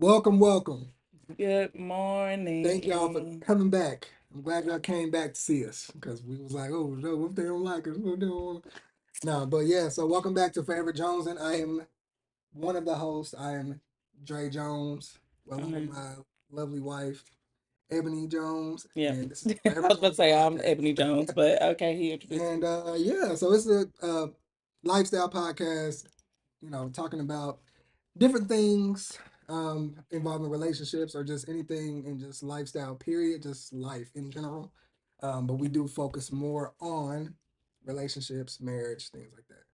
Welcome, welcome. Good Thank y'all for morning. coming back. I'm glad y'all came back to see us because we was like, oh no, what if they don't like us? What if they don't want... No, but yeah. So welcome back to Forever Jones, and I am one of the hosts. I am Dre Jones, along with Mhm. my lovely wife Ebony Jones, Yeah. and this is the I Forever was about to Jones say I'm Ebony podcast. Jones, but okay, he introduced And me. yeah, so it's a lifestyle podcast, talking about different things involving relationships or just anything in just lifestyle, period, just life in general. But we do focus more on relationships, marriage, things like that.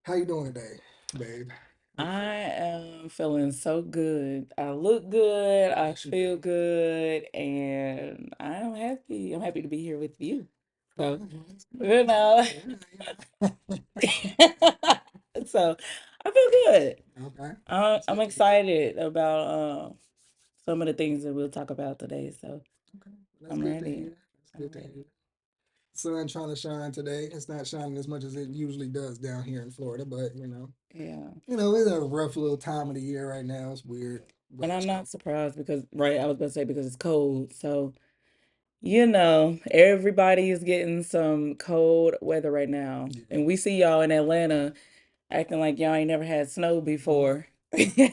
How you doing today, babe? I am feeling so good. I look good. I Yes, you do. feel good, and I'm happy. I'm happy to be here with you. So, Okay, well, that's you good. know, Yeah, so I feel good. okay. That's I'm good to hear. excited about some of the things that we'll talk about today. So Okay, that's I'm good to ready. hear. That's I'm good to ready. hear. Sun trying to shine today. It's not shining as much as it usually does down here in Florida, but Yeah. it's a rough little time of the year right now. It's weird. And But I'm not surprised because, right, I was about to say because it's cold. So, everybody is getting some cold weather right now. yeah. And we see y'all in Atlanta acting like y'all ain't never had snow Oh, before. crazy.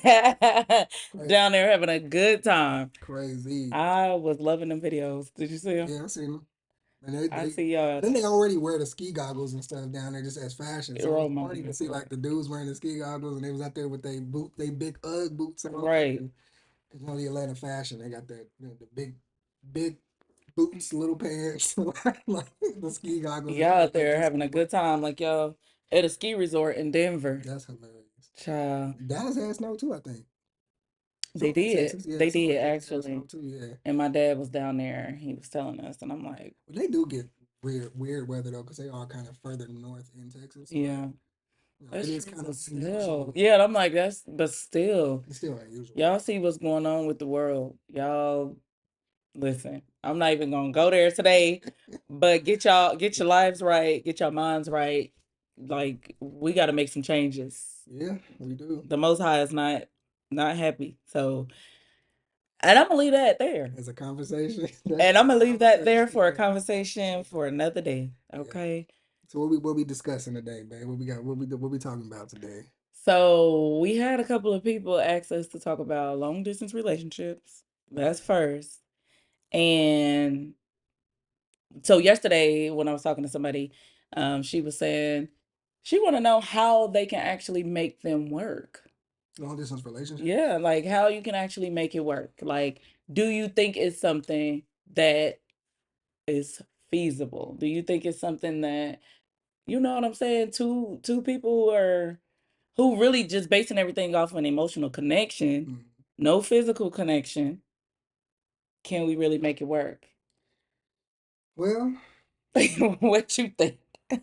Down there having a good time. Crazy. I was loving them videos. Did you see them? Yeah, I seen them. And I they see y'all. then they already wear the ski goggles and stuff down there just as fashion. So Oh it's my funny to see like the dudes wearing the ski goggles and they was out there with they big UGG boots on. Right. And, the Atlanta fashion, they got that the big boots, little pants, like the ski goggles and Y'all shit out like that. there That's having a good time like y'all at a ski resort in Denver. that's hilarious. Child. Dallas had snow too, I think. They Somewhere in did. Texas, yeah, They somewhere did in Texas had actually. snow too, yeah. And my dad was down there. He was telling us, and I'm like, But they do get weird weather though, because they are kind of further north in Texas, but yeah, it that's is true. kind But of still, unusual. yeah, and I'm like, but still, It's still unusual. y'all see what's going on with the world. Y'all listen. I'm not even gonna go there today, but get your lives right, get your minds right. Like we got to make some changes. Yeah, we do. The Most High is not happy, so and I'm gonna leave that there. As a conversation, that's And I'm a gonna leave that there conversation. for a conversation for another day. Yeah. Okay. So what we discussing today, babe? What we got? What we talking about today? So we had a couple of people ask us to talk about long distance relationships. That's first. And so yesterday when I was talking to somebody, she was saying she want to know how they can actually make them work. Long distance relationships. Yeah, like how you can actually make it work. Like, do you think it's something that is feasible? Do you think it's something that you know what I'm saying? Two people who really just basing everything off an emotional connection, Mm. no physical connection. Can we really make it work? Well, What you think? I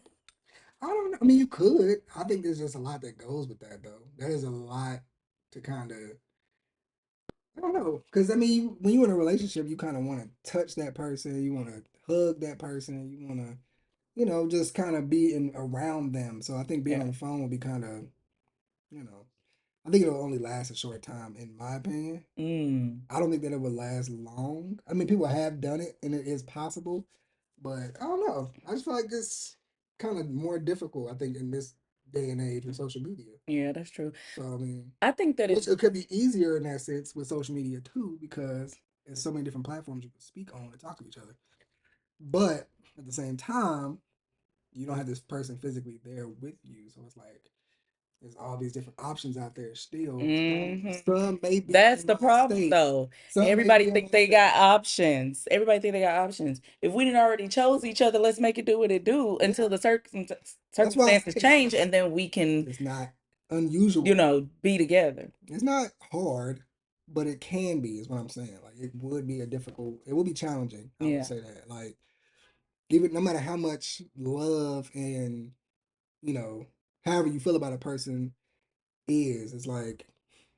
don't know. I mean, you could. I think there's just a lot that goes with that, though. That is a lot to kind of. I don't know, because I mean, when you're in a relationship, you kind of want to touch that person, you want to hug that person, you want to, just kind of be in around them. So I think being Yeah. on the phone would be kind of, you know, I think it'll only last a short time, in my opinion. Mm. I don't think that it would last long. I mean, people have done it, and it is possible, but I don't know. I just feel like it's kind of more difficult. I think in this day and age with social media. Yeah, that's true. So I mean, I think that which it's it could be easier in that sense with social media too, because there's so many different platforms you can speak on and talk to each other. But at the same time, you don't have this person physically there with you, so it's like there's all these different options out there still. hmm Some may be that's in the my problem state. though. Some may Everybody be in think my they state. got options. Everybody think they got options. If we didn't already chose each other, let's make it do what it do Yeah, until the that's why I circumstances say change and then we can, it's not unusual. be together. It's not hard, but it can be. Is what I'm saying. Like it would be a difficult. It would be challenging. I would Yeah. say that. Like even no matter how much love and however you feel about a person it's like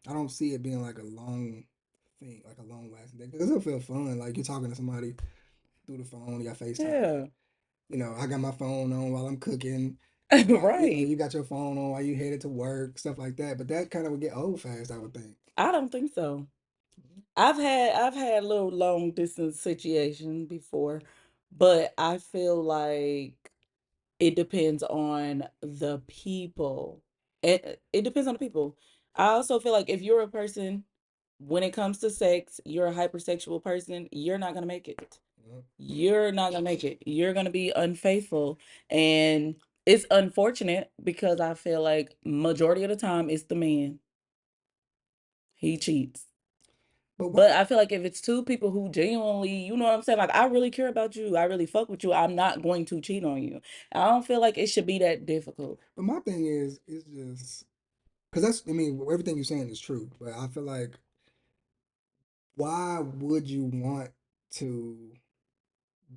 I don't see it being like a long thing, like a long lasting thing. Because it'll feel fun. Like you're talking to somebody through the phone, you got FaceTime. Yeah. I got my phone on while I'm cooking. Right. You got your phone on while you headed to work, stuff like that. But that kind of would get old fast, I would think. I don't think so. I've had little long distance situations before, but I feel like it depends on the people. It depends on the people. I also feel like if you're a person, when it comes to sex, you're a hypersexual person, you're not gonna make it. Mhm. You're not gonna make it. You're gonna be unfaithful. And it's unfortunate because I feel like majority of the time it's the man. He cheats. But why? But I feel like if it's two people who genuinely, you know what I'm saying? Like, I really care about you. I really fuck with you. I'm not going to cheat on you. I don't feel like it should be that difficult. But my thing is, it's just because that's. I mean, everything you're saying is true. But I feel like, why would you want to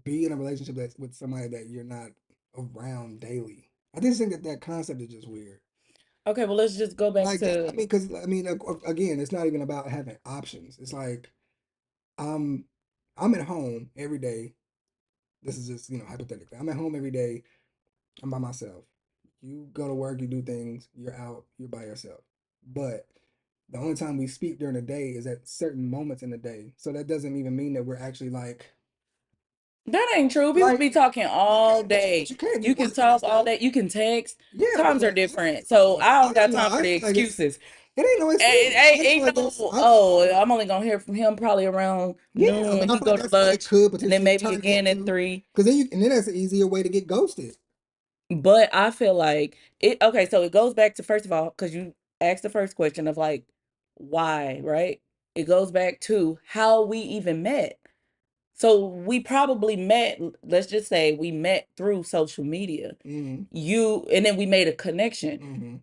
be in a relationship that's with somebody that you're not around daily? I just think that that concept is just weird. Okay, well, let's just go back Like, I to mean, because I mean, again, it's not even about having options. It's like I'm I'm at home every day. This is just hypothetically. I'm at home every day. I'm by myself. You go to work, you do things. You're out. You're by yourself. But the only time we speak during the day is at certain moments in the day. So that doesn't even mean that we're actually that ain't true. People like be talking you all can't, but day. you can't be You can working and talk all stuff. day. You can text. Yeah, but Times are like different. So I don't got time for I the feel like excuses. it ain't no Ain't, excuse. I ain't, just feel ain't like that's no, I just oh, I'm only gonna hear from him probably around yeah, noon but when I he feel like go to that's it lunch, could and then potentially maybe turn again at into 3. because then that's an easier way to get ghosted. But I feel like it okay, so it goes back to first of all, because you asked the first question of like why, right? It goes back to how we even met. So we probably met, let's just say we met through social media. Mm-hmm. You and then we made a connection. Mm-hmm.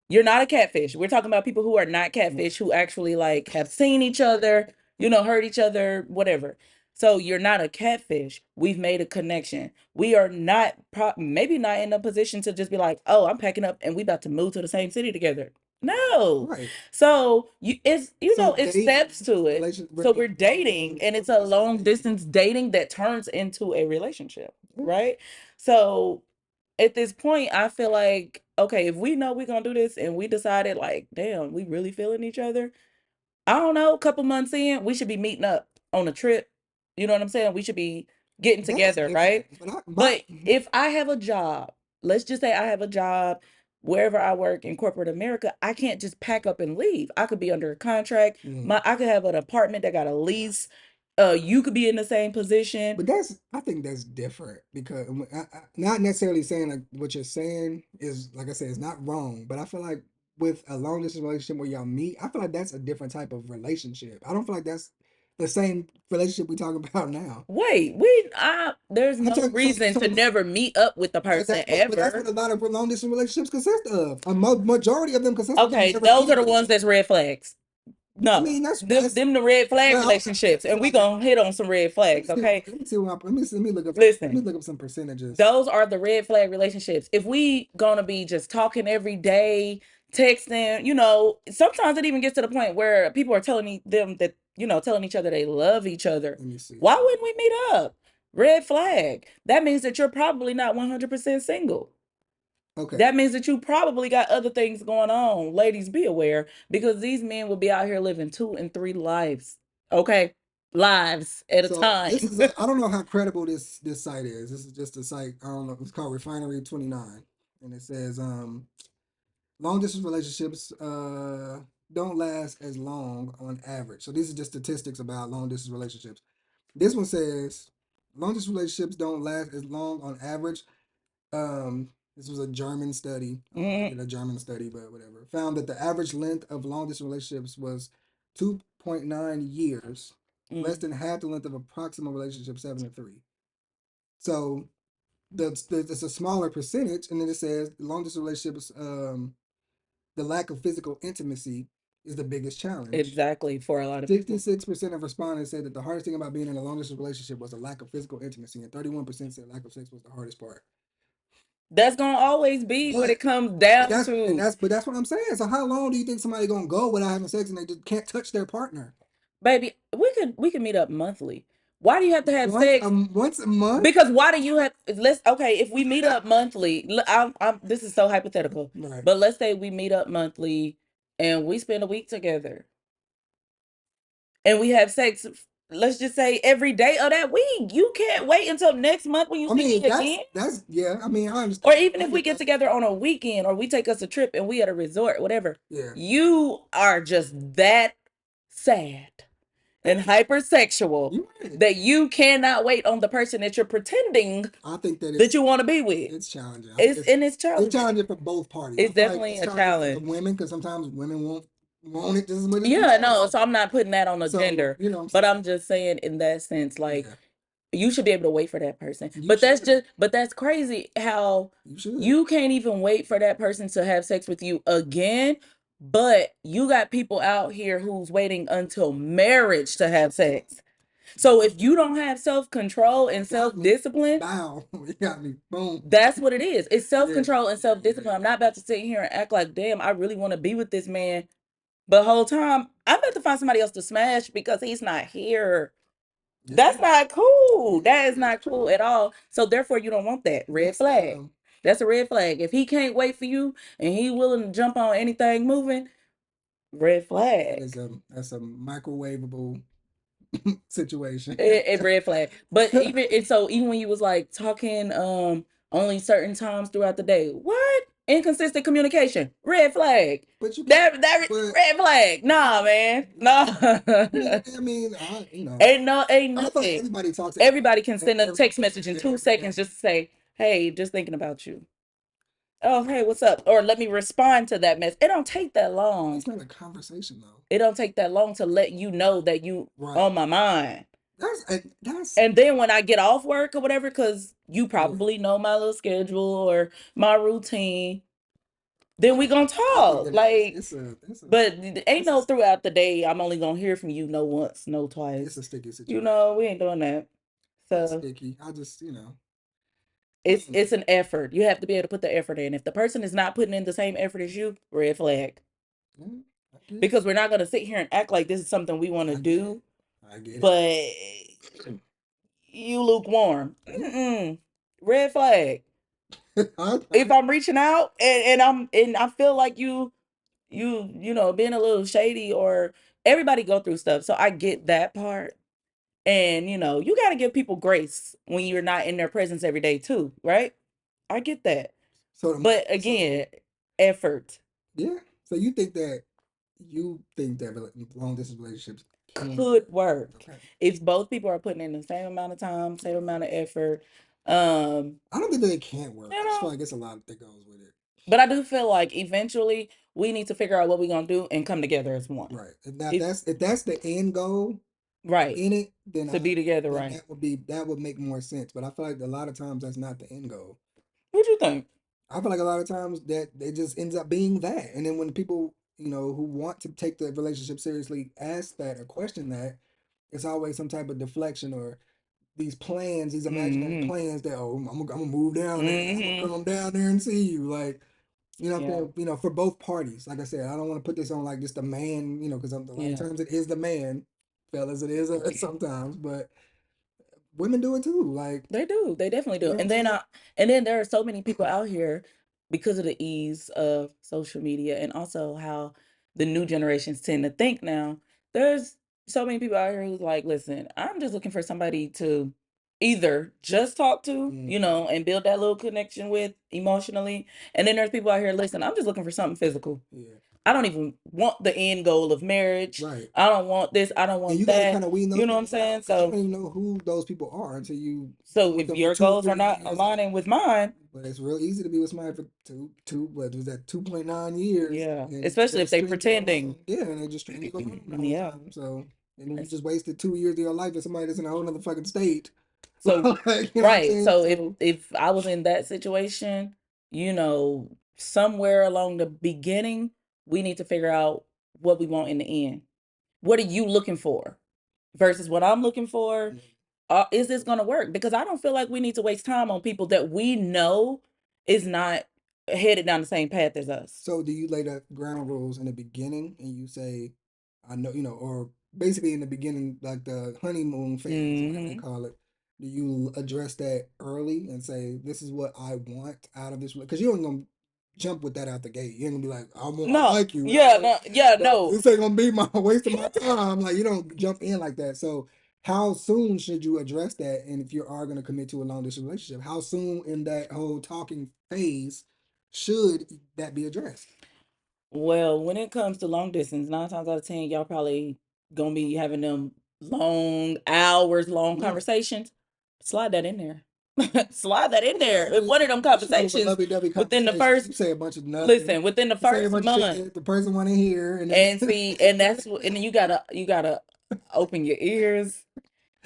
You're not a catfish. We're talking about people who are not catfish, who actually like have seen each other, heard each other, whatever. So you're not a catfish. We've made a connection. We are not maybe not in a position to just be like, "Oh, I'm packing up and we about to move to the same city together." No. Right. So it's So it's date steps to it. relation. So we're dating and it's a long distance dating that turns into a relationship, right? So at this point, I feel like, okay, if we know we're gonna do this and we decided like, damn, we really feeling each other, I don't know, a couple months in, we should be meeting up on a trip. You know what I'm saying? We should be getting That's together, right? different. But But if I have a job, let's just say I have a job wherever I work in corporate America, I can't just pack up and leave. I could be under a contract. mm, I could have an apartment that got a lease. You could be in the same position. but I think that's different because not necessarily saying like what you're saying is like I said, it's not wrong. But I feel like with a long distance relationship where y'all meet, I feel like that's a different type of relationship. I don't feel like that's the same relationship we talking about now. Wait, there's I'm no talking reason to never meet up with the but person that's what ever. a lot of long distance relationships consist of. A majority of them consist of them Okay, never those are meeting the each ones other. that's red flags. I No, mean, that's them the red flag well. relationships, and we gonna hit on some red flags. Okay, Let me see what let me listen, look up some percentages. those are the red flag relationships. If we gonna be just talking every day, texting, sometimes it even gets to the point where people are telling them that telling each other they love each other. Let me see. Why wouldn't we meet up? Red flag. That means that you're probably not 100% single. Okay, That means that you probably got other things going on. Ladies, be aware because these men will be out here living 2 and 3 lives. Okay? Lives at a so this time. is I don't know how credible this site is. This is just a site. I don't know. It's called Refinery 29, and it says long distance relationships don't last as long on average. So these are just statistics about long distance relationships. This one says long distance relationships don't last as long on average. This was a German study. I don't know how I Mm, did a German study, but whatever. Found that the average length of long distance relationships was 2.9 years, less mm. than half the length of a proximal relationship, 7 to 3. So it's a smaller percentage, and then it says long distance relationships, the lack of physical intimacy is the biggest challenge. Exactly, for a lot of people. 66% of respondents said that the hardest thing about being in a long distance relationship was the lack of physical intimacy, and 31% said lack of sex was the hardest part. That's going to always be what But it comes down to. that's what I'm saying. So how long do you think somebody gonna go without having sex and they just can't touch their partner? Baby, we could meet up monthly. Why do you have to have sex? Once a month. Because why do you have? Let's okay. If we meet up monthly, this is so hypothetical, Right. but let's say we meet up monthly and we spend a week together and we have sex. Let's just say every day of that week. You can't wait until next month when you I see mean, me again. that's yeah. I mean, I Or understand. even I if we get get that. together on a weekend or we take us a trip and we at a resort, whatever, Yeah. you are just that sad and hypersexual You right. that you cannot wait on the person that you're pretending I think that that you want to be with. it's challenging. I think It's it's challenging. challenging for both parties. I It's feel like definitely it's a challenging for challenge. women because sometimes women won't want it just as much as the Yeah, men no, want so it. I'm not putting that on the So gender, you know what I'm but saying? I'm just saying in that sense, like Yeah, you should be able to wait for that person. you But that's should. just but that's crazy how You should. you can't even wait for that person to have sex with you again, but you got people out here who's waiting until marriage to have sex. So if you don't have self-control and Got me. self-discipline, Bow. You got me. Boom. that's what it is. It's Yeah. self-control and self-discipline. I'm not about to sit here and act like, damn, I really want to be with this man. But whole time, I'm about to find somebody else to smash because he's not here. Yeah. That's not cool. Yeah. That is not cool at all. So therefore, you don't want that. Red That's flag. That's a red flag. If he can't wait for you and he willing to jump on anything moving, red flag. that's a microwavable situation. It red flag. But even and so even when you was like talking only certain times throughout the day, what? Inconsistent communication, red flag. But you can, That but red flag. Nah, man. Nah. you know, Ain't I feel like nothing. everybody talks to Everybody can send a everybody text message in every 2 seconds day. just to say, hey, just thinking about you. Oh, hey, what's up? Or let me respond to that mess. It don't take that long. That's not a conversation though. It don't take that long to let you know that you Right. on my mind. That's And then when I get off work or whatever, because you yeah. probably know my little schedule or my routine, then we gonna I think talk. that Like, it's a but ain't it's a no throughout the day. I'm only gonna hear from you no once, no it's twice. a sticky You situation. know, we ain't doing that. It's So sticky. I just I it's don't know. it's an effort. You have to be able to put the effort in. If the person is not putting in the same effort as you, red flag. Yeah, I get it. Because we're not gonna sit here and act like this is something we want to I get it. do, I get it. but you lukewarm. Yeah. Mm-mm. Red flag. I, If I'm reaching out and I feel like you know being a little shady or everybody go through stuff, so I get that part. And you know you got to give people grace when you're not in their presence every day too, right? I get that, so but so again, effort yeah. So you think that long distance relationships can could work okay. if both people are putting in the same amount of time, same amount of effort. Um, I don't think that it can't work. you I just feel know, like it's a lot that goes with it. but I do feel like eventually we need to figure out what we're gonna do and come together as one. Right. If that If that's if that's the end goal right in it, then to be together, right? that would make more sense. But I feel like a lot of times that's not the end goal. What you think? I feel like a lot of times that it just ends up being that. And then when people, who want to take the relationship seriously ask that or question that, it's always some type of deflection or these plans, these imaginary Mm-hmm. plans that I'm gonna move down there, I'm gonna Mm-hmm. come down there and see you, like what I'm Yeah. saying, for both parties. Like I said, I don't want to put this on like just the man, because a lot of Yeah. times it is the man, fellas, it is sometimes, but women do it too. Like They do. They definitely you do. know what I'm And then saying? there are so many people out here because of the ease of social media and also how the new generations tend to think now. There's so many people out here who's like, listen, I'm just looking for somebody to either just talk to, Mm, you know, and build that little connection with emotionally. And then there's people out here, listen, I'm just looking for something physical. yeah, I don't even want the end goal of marriage. right. I don't want this. I don't And want you got to that. kind of weed those You know what I'm people saying? out because you So don't even know who those people are until you so with if them for your two, goals are three not years. aligning with mine, But it's real easy to be with somebody for what was that 2.9 years, yeah, and especially they if they string you pretending. along. Yeah, and they just string you along the whole Yeah. time. So and you It's- just wasted 2 years of your life with somebody that's in a whole other fucking state. So Like, you know what I'm right. saying? So So if I was in that situation, you know, somewhere along the beginning, we need to figure out what we want in the end. What are you looking for versus what I'm looking for? Is this going to work? Because I don't feel like we need to waste time on people that we know is not headed down the same path as us. so do you lay the ground rules in the beginning and you say, I know, or basically in the beginning, like the honeymoon phase, whatever they Hmm. call it, do you address that early and say, "This is what I want out of this"? Because you ain't gonna jump with that out the gate. You ain't gonna be like, I No, like you. yeah, no, yeah, no. This ain't gonna be my waste of my time." Like you don't jump in like that. So how soon should you address that? And if you are gonna commit to a long distance relationship, how soon in that whole talking phase should that be addressed? Well, when it comes to long distance, 9 times out of 10, y'all probably gonna be having them long hours long Yeah. conversations. Slide that in there. Slide that in there. In You one of them start with a conversations lovey-dovey within the conversation. first You say a bunch of nothing. listen, within the You say a first bunch of month. shit the person want to hear, and then And see, and and then you gotta open your ears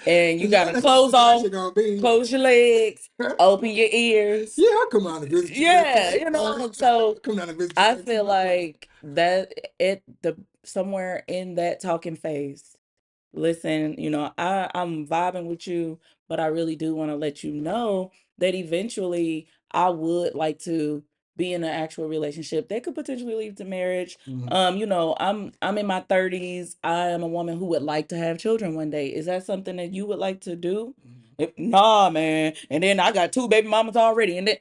and you yeah, gotta that's how the close off, situation gonna be. close your legs, open your ears. Yeah, I'll come out and visit you real Yeah, quick. you know, so Come down and visit you I next feel month. like that it the somewhere in that talking phase. Listen, I'm vibing with you, but I really do want to let you know that eventually I would like to be in an actual relationship that could potentially lead to marriage. Mhm. I'm in my 30s. I am a woman who would like to have children one day. Is that something that you would like to do? Nah, man. And then I got two baby mamas already, and then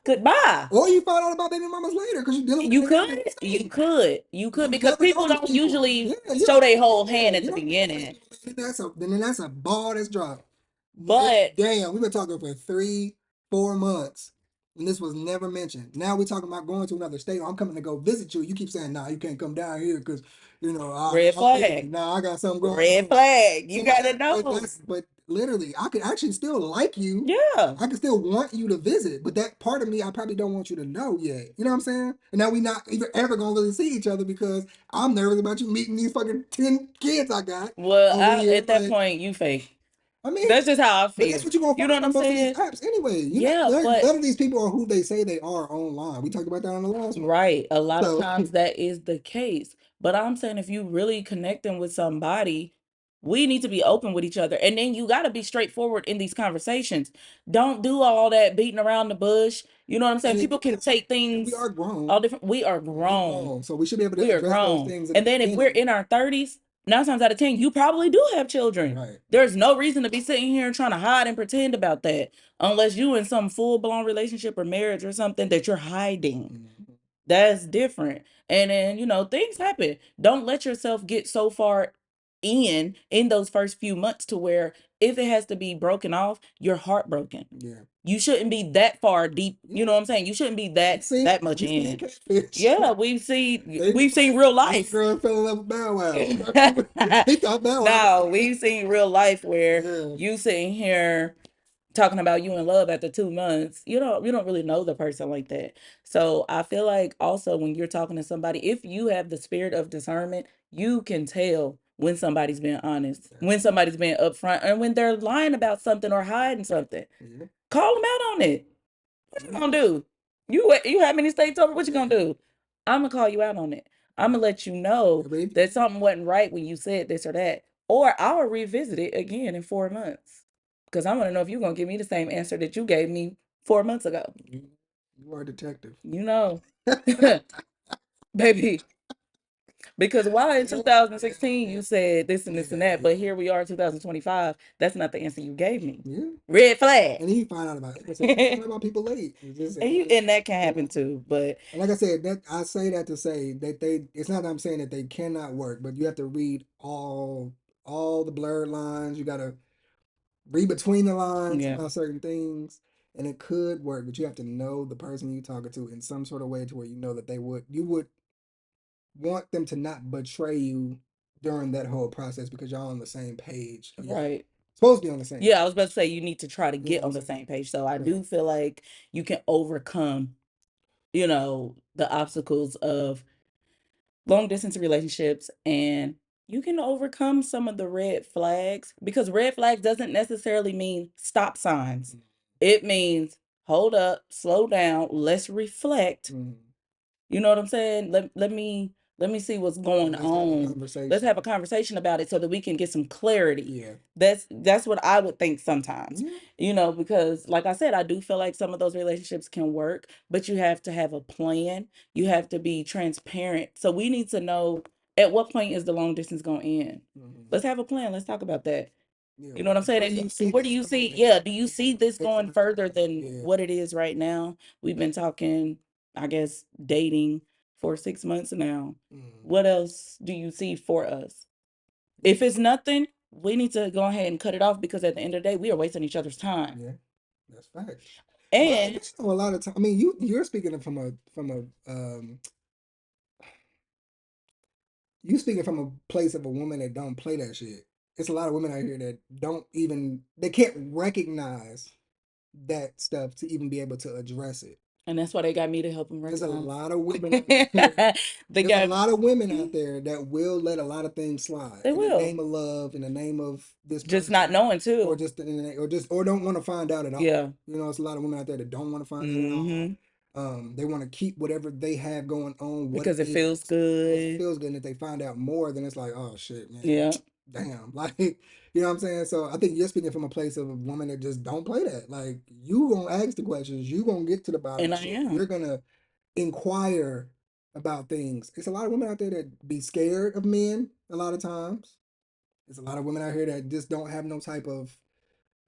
goodbye. Or you find out about baby mamas later because you're dealing with You it in the could, beginning you stage. could, you You could, because never know people these don't people. usually Yeah, you show don't. their whole Yeah, hand at you the don't. beginning. Then that's a ball that's dropped. But Damn, we've been talking for 3, 4 months, and this was never mentioned. Now we're talking about going to another state. I'm coming to go visit you. You keep saying, "Nah, you can't come down here because red flag, I got something going red on." flag. You So, gotta but know. but literally, I could actually still like you. Yeah. I can still want you to visit, but that part of me, I probably don't want you to know yet. You know what I'm saying? And now we not even ever gonna really see each other because I'm nervous about you meeting these fucking 10 kids I got Well, over here. at that Like, point, you fake. I mean, That's just how I but that's feel. what you're gonna You know find what I'm on most of these saying? apps anyway. You're not Yeah, but none of these people are who they say they are online. We talked about that on the last one. right. A lot of So times that is the case. But I'm saying if you really connecting with somebody, we need to be open with each other. And then you got to be straightforward in these conversations. Don't do all that beating around the bush. You know what I'm saying? and People can take we things are grown. all different. We are We grown. grown. So we should be able to We are address those grown. things in the And then if we're beginning. in our 30s, 9 times out of 10, you probably do have children. Right. There's no reason to be sitting here and trying to hide and pretend about that unless you in some full-blown relationship or marriage or something that you're hiding. Mhm. That's different. And then, things happen. Don't let yourself get so far in those first few months to where if it has to be broken off, you're heartbroken. Yeah. You shouldn't be that far deep. You Yeah. know what I'm saying? You shouldn't be We that seen that much we seen in. catfish. Yeah, we've seen They we've seen real little life. girl fell in love with Bow Wow. He thought Bow Wow. No, we've seen real life where Yeah. you sitting here talking about you in love after 2 months. You don't really know the person like that. So I feel like also when you're talking to somebody, if you have the spirit of discernment, you can tell when somebody's being honest, when somebody's being upfront, and when they're lying about something or hiding something. Yeah. Call them out on it. What you Yeah. gonna do? You have many states over? What you Yeah. gonna do? I'm gonna call you out on it. I'm gonna let you know But that something wasn't right when you said this or that, or I'll revisit it again in 4 months because I want to know if you're gonna give me the same answer that you gave me 4 months ago. you are a detective. You know, baby. Because why in Yeah. 2016 you said this and Yeah. this and that, Yeah. but here we are in 2025. That's not the answer you gave me. Yeah. Red flag. And then you find out about it. You find out about people late. And that can happen too. But And like I said, that I say that to say that it's not that I'm saying that they cannot work, but you have to read all the blurred lines. You gotta read between the lines yeah, about certain things. And it could work, but you have to know the person you're talking to in some sort of way to where you know that you would want them to not betray you during that whole process because y'all on the same page. Y'all right. supposed to be on the same Yeah, I page. was about to say you need to try to You know get what I'm on the saying? same page. So I Right. do feel like you can overcome, the obstacles of long distance relationships and you can overcome some of the red flags because red flags doesn't necessarily mean stop signs. It means hold up, slow down, let's reflect. Mm-hmm. You know what I'm saying? Let me see what's going Let's have a on. Let's conversation. have a conversation about it so that we can get some clarity. Yeah. That's what I would think sometimes. Yeah. Because like I said, I do feel like some of those relationships can work, but you have to have a plan. You have to be transparent. So we need to know At what point is the long distance going to end? Mhm. Let's have a plan. Let's talk about that. Yeah. You know what I'm Where do saying? you see Where do this you going see? in Yeah, do you see this X going amount of further time? than Yeah. what it is right now? We've been talking, I guess, dating for 6 months now. Mhm. What else do you see for us? If it's nothing, we need to go ahead and cut it off because at the end of the day, we are wasting each other's time. Yeah. That's facts. And But you know, a lot of time. I mean, you're speaking from a you speaking from a place of a woman that don't play that shit. It's a lot of women out here that don't even they can't recognize that stuff to even be able to address it. that's why they got me to help them There's a recognize. lot of women out there. They There's a got lot of women out there that will let a lot of things slide they in the will. name of love, in the name of this Just not person, knowing or too. just or don't want to find out at all. Yeah. You know, it's a lot of women out there that don't want to find out at all. Hmm. They want to keep whatever they have going on, what it Because it is, feels because it good. feels good. And if they find out more, then it's like, oh shit, man, Yeah. damn, like you know what I'm saying. So I think you're speaking from a place of a woman that just don't play that. Like you gonna ask the questions, you gonna get to the bottom And of I shit. am. You're gonna inquire about things. It's a lot of women out there that be scared of men a lot of times. There's a lot of women out here that just don't have no type of,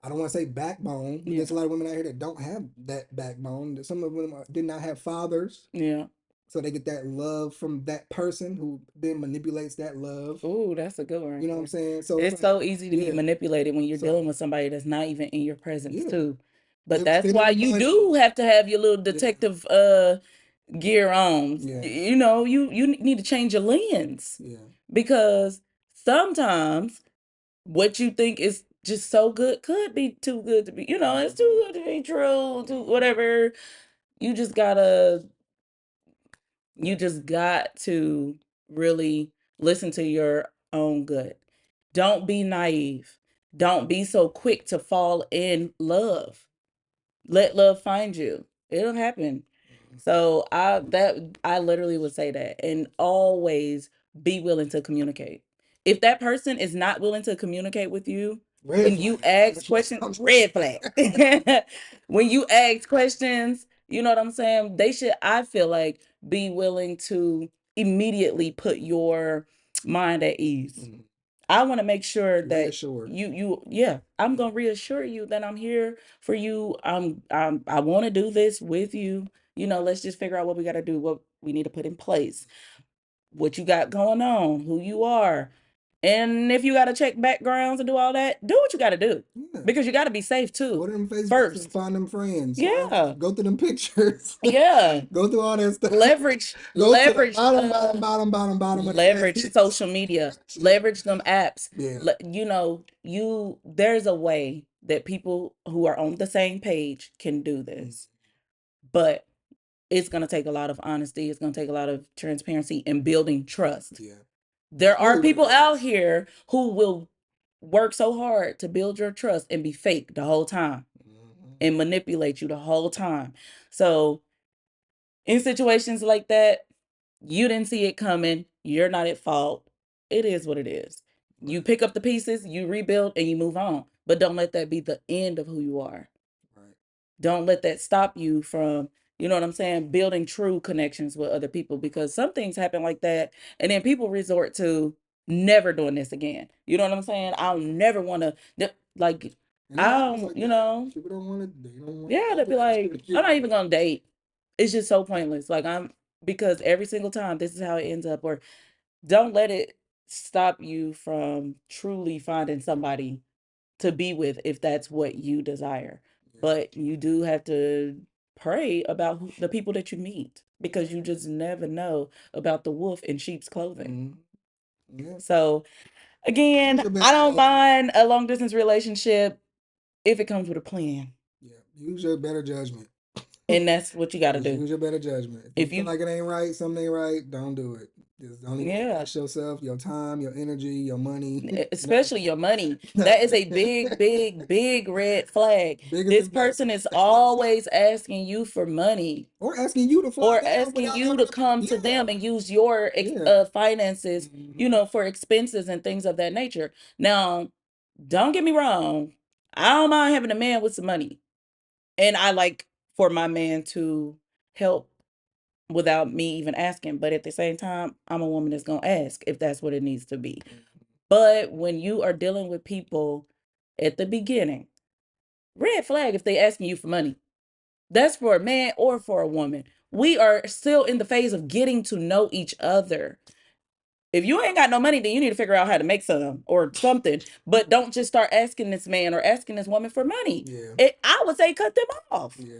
I don't want to say backbone, but Yeah. there's a lot of women out here that don't have that backbone. Some of them did not have fathers, Yeah. so they get that love from that person who then manipulates that love. Ooh, that's a good one You right know what I'm there. saying? So it's It's like, so easy to be yeah. manipulated when you're So dealing with somebody that's not even in your presence yeah, too. But they that's they don't why you remind. do have to have your little Yeah, detective gear on. yeah, You know, you need to change your lens yeah, because sometimes what you think is just so good could be too good to be, it's too good to be true, to whatever. You just gotta you yeah, just got to really listen to your own gut. Don't be naive. Don't be so quick to fall in love. Let love find you. It'll happen. mhm. So I literally would say that, and always be willing to communicate. If that person is not willing to communicate with you, Red when you flag. ask questions, red flag. When you ask questions, you know what I'm saying? They should, I feel like, be willing to immediately put your mind at ease. Mhm. I want to make sure that Reassured. yeah, I'm Yeah, going to reassure you that I'm here for you. I want to do this with you. Let's just figure out what we got to do, what we need to put in place, what you got going on, who you are. And if you got to check backgrounds and do all that, do what you got to do yeah. because you got to be safe Go too. to them Facebooks and First. find them friends. Yeah. Go through them pictures. Yeah. Go through all that stuff. Leverage, Go to the leverage, bottom of the leverage page. social media, leverage them apps. Yeah. There's a way that people who are on the same page can do Mm, this, but it's going to take a lot of honesty. It's going to take a lot of transparency and building trust. yeah. That's There are really what it people out is. here who will work so hard to build your trust and be fake the whole time Mhm. and manipulate you the whole time. So in situations like that, you didn't see it coming. You're not at fault. It is what it is. You Right. pick up the pieces, you rebuild, and you move on. But don't let that be the end of who you are. Right. Don't let that stop you from, you know what I'm saying, building true connections with other people because some things happen like that. And then people resort to never doing this again. You know what I'm saying? I'll never want to, like, And it I happens don't, like that. People they don't want to yeah, go they'd through be that like, shit I'm not again. even gonna date. It's just so pointless. Because every single time this is how it ends up. Or don't let it stop you from truly finding somebody to be with if that's what you desire. Yeah. But you do have to pray about the people that you meet because you just never know about the wolf in sheep's clothing. Mhm. Yeah. So Use again, your I better don't judgment. mind a long distance relationship if it comes with a plan. Yeah. Use your better judgment. And that's what you got to Just do. use your better judgment. If you If feel you like it ain't right, something ain't right, don't do it. Just don't even Yeah, invest yourself, your time, your energy, your money, especially nothing. your money. That is Nothing. a big, big, big red flag. Biggest This person investment. is always asking you for money Or asking you to fly or down asking without you ever. to come to Yeah. them and use your Yeah. finances, Hmm. for expenses and things of that nature. Now, don't get me wrong. I don't mind having a man with some money. And I like for my man to help without me even asking. But at the same time, I'm a woman that's going to ask if that's what it needs to be. But when you are dealing with people at the beginning, red flag if they asking you for money. That's for a man or for a woman. We are still in the phase of getting to know each other. If you ain't got no money, then you need to figure out how to make some or something. But don't just start asking this man or asking this woman for money. Yeah. I would say cut them off. Yeah.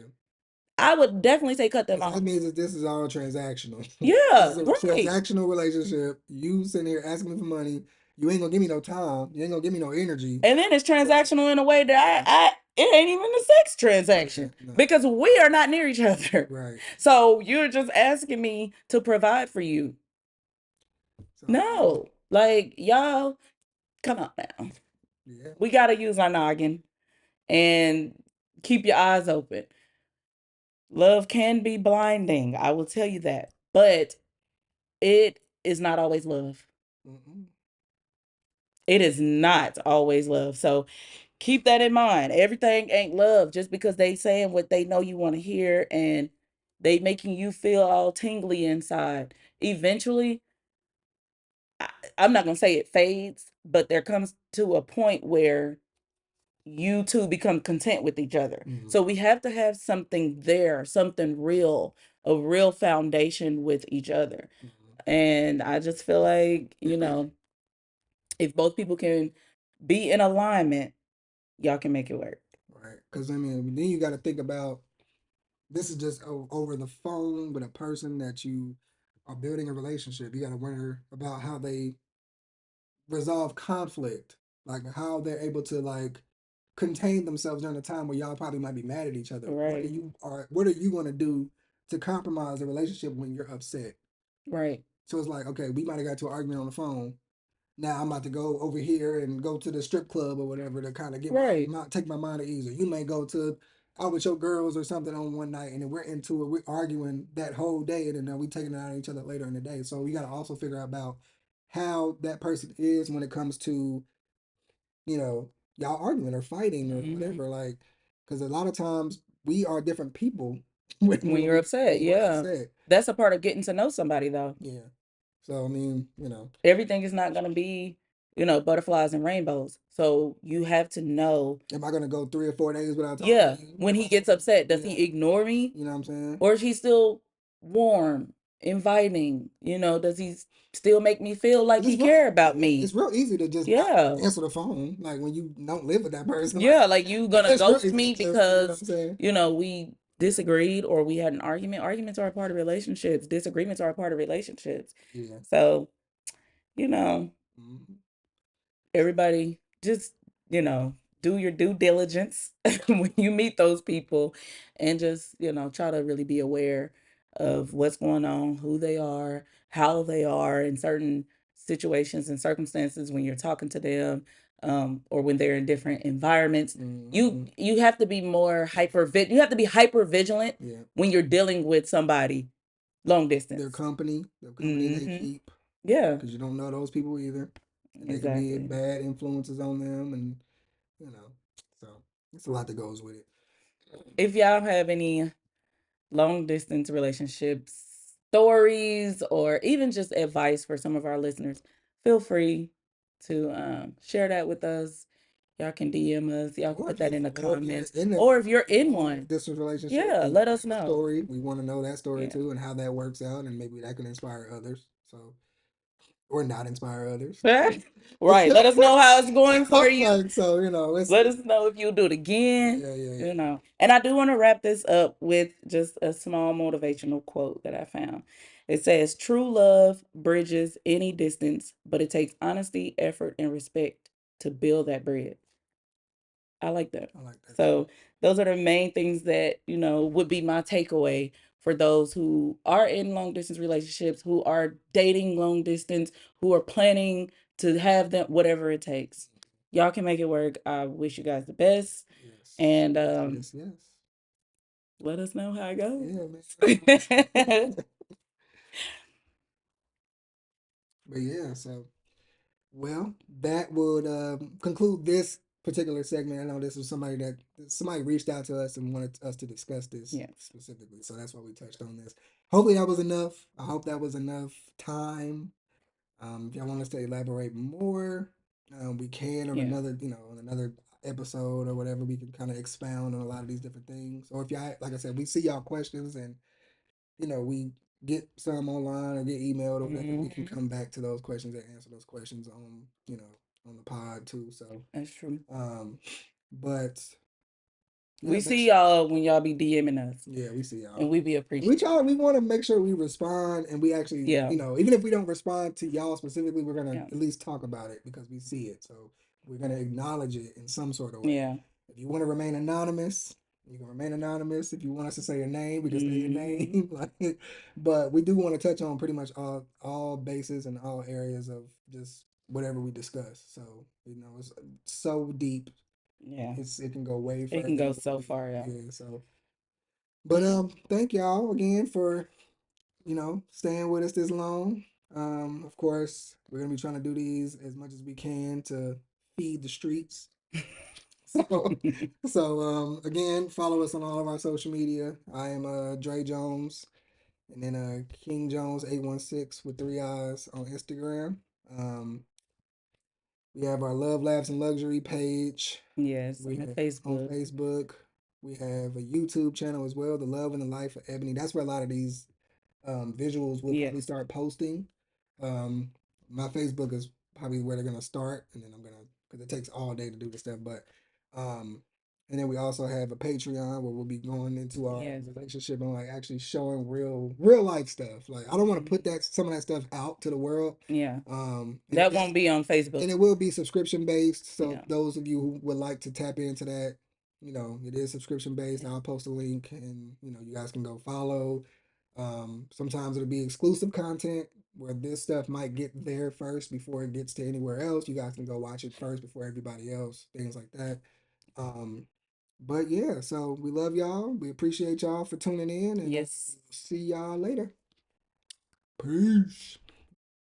I would definitely say cut them Because that off. means that this is all transactional. This Yeah, is a right. transactional relationship. You sitting here asking me for money. You ain't gonna give me no time. You ain't gonna give me no energy. And then it's So, transactional in a way that it ain't even a sex transaction yeah, no. because we are not near each other. Right. So you're just asking me to provide for you. So No, like y'all, come on now. yeah. We got to use our noggin and keep your eyes open. Love can be blinding. I will tell you that. But it is not always love. Mm-mm. It is not always love. So keep that in mind. Everything ain't love just because they saying what they know you want to hear and they making you feel all tingly inside. Eventually, I, I'm not gonna say it fades, but there comes to a point where you two become content with each other. Mm-hmm. So we have to have something there, something real, a real foundation with each other. Mm-hmm. And I just feel like, if both people can be in alignment, y'all can make it work. Right. Because I mean, then you got to think about this is just over the phone with a person that you are building a relationship. You got to wonder about how they resolve conflict, like how they're able to like contain themselves during a time where y'all probably might be mad at each other. Right. What are you going to do to compromise the relationship when you're upset? Right. So it's like, okay, we might have got to an argument on the phone. Now I'm about to go over here and go to the strip club or whatever to kind of get Right. take my mind at ease. Or you may go to out with your girls or something on one night, and then we're into it. We're arguing that whole day, and then we taking it out on each other later in the day. So we got to also figure out about how that person is when it comes to y'all arguing or fighting or Mhm. whatever. Like, because a lot of times we are different people When you're upset, when we're yeah. upset. That's a part of getting to know somebody though. Yeah. So I mean, Everything is not going to be, butterflies and rainbows. So you have to know, am I gonna go 3 or 4 days without talking to yeah, you? when Am he I gets gonna, upset, does he ignore me you know what I'm saying? or is he still warm, inviting? Does he still make me feel like Because he care about it's me? real easy to just not Yeah. answer the phone, like when you don't live with that person. Like Yeah, like you gonna it's real ghost easy me to just, you know what because, I'm saying? we disagreed or we had an argument. Arguments are a part of relationships. Disagreements are a part of relationships. Yeah. So, you know, Hmm. everybody just, you know, do your due diligence when you meet those people and just, try to really be aware of what's going on, who they are, how they are in certain situations and circumstances when you're talking to them, or when they're in different environments. You Hmm. you have to be more you have to be hyper vigilant Yeah. when you're dealing with somebody long distance. Their company they Hmm. keep, Yeah, because you don't know those people either, and they could be exactly. bad influences on them, and you know, so it's a lot that goes with it. If y'all have any long distance relationships stories or even just advice for some of our listeners, feel free to share that with us. Y'all can DM us. Y'all can Or put that in the if you're comments. in a Or if you're in long one, distance relationship yeah, and let you us have a know. story, we want to know that story Yeah. too and how that works out, and maybe that can inspire others. So, or not inspire others. Right. Let us know how it's going for you. Like so, Let us know if you'll do it again. yeah, yeah, yeah. And I do want to wrap this up with just a small motivational quote that I found. It says, "True love bridges any distance, but it takes honesty, effort, and respect to build that bridge." I like that. I like that too. So those are the main things that, would be my takeaway for those who are in long distance relationships, who are dating long distance, who are planning to have them, whatever it takes. Y'all can make it work. I wish you guys the best. Yes, And yes, yes, yes. let us know how it goes. Yeah, man. But yeah, so well, that would conclude this particular segment. I know this was somebody reached out to us and wanted us to discuss this Yes. specifically, so that's why we touched on this. Hopefully that was enough. I hope that was enough time. If y'all want us to elaborate more, we can on Yeah. another, on another episode or whatever. We can kind of expound on a lot of these different things. Or if y'all, like I said, we see y'all questions and we get some online or get emailed or whatever, we can Hmm. come back to those questions and answer those questions on on the pod too. So, That's true. um, but yeah, We see y'all when y'all be DMing us, yeah, we see and y'all. we be We appreciative. try. We want to make sure we respond, and we actually, Yeah. even if we don't respond to y'all specifically, we're gonna Yeah. at least talk about it because we see it. So we're gonna acknowledge it in some sort of way. Yeah. If you want to remain anonymous, you can remain anonymous. If you want us to say your name, we can say your Hmm. name. Like, but we do want to touch on pretty much all bases and all areas of just whatever we discuss. So it's so deep. Yeah. It can go way It further can than go what so we far. Yeah. yeah. So, but thank y'all again for staying with us this long. Of course, we're gonna be trying to do these as much as we can to feed the streets. So, again, follow us on all of our social media. I am Dre Jones, and then King Jones 816 with three eyes on Instagram. Um, we have our Love Laughs and Luxury page. Yes, We on have on Facebook. Facebook. We have a YouTube channel as well, The Love and the Life of Ebony. That's where a lot of these visuals we'll probably Yes. start posting. Um, my Facebook is probably where they're gonna start, and then I'm gonna because it takes all day to do the stuff. But and then we also have a Patreon where we'll be going into our Yes. relationship and like actually showing real life stuff. Like I don't want to put Mhm. that some of that stuff out to the world. Yeah. And That won't be on Facebook. it will be subscription based. So Yeah. those of you who would like to tap into that, it is subscription based. Yeah. I'll post a link, and you guys can go follow. Sometimes it'll be exclusive content where this stuff might get there first before it gets to anywhere else. You guys can go watch it first before everybody else. Things like that. Um, but yeah, so we love y'all. We appreciate y'all for tuning in, and Yes. see y'all later. Peace.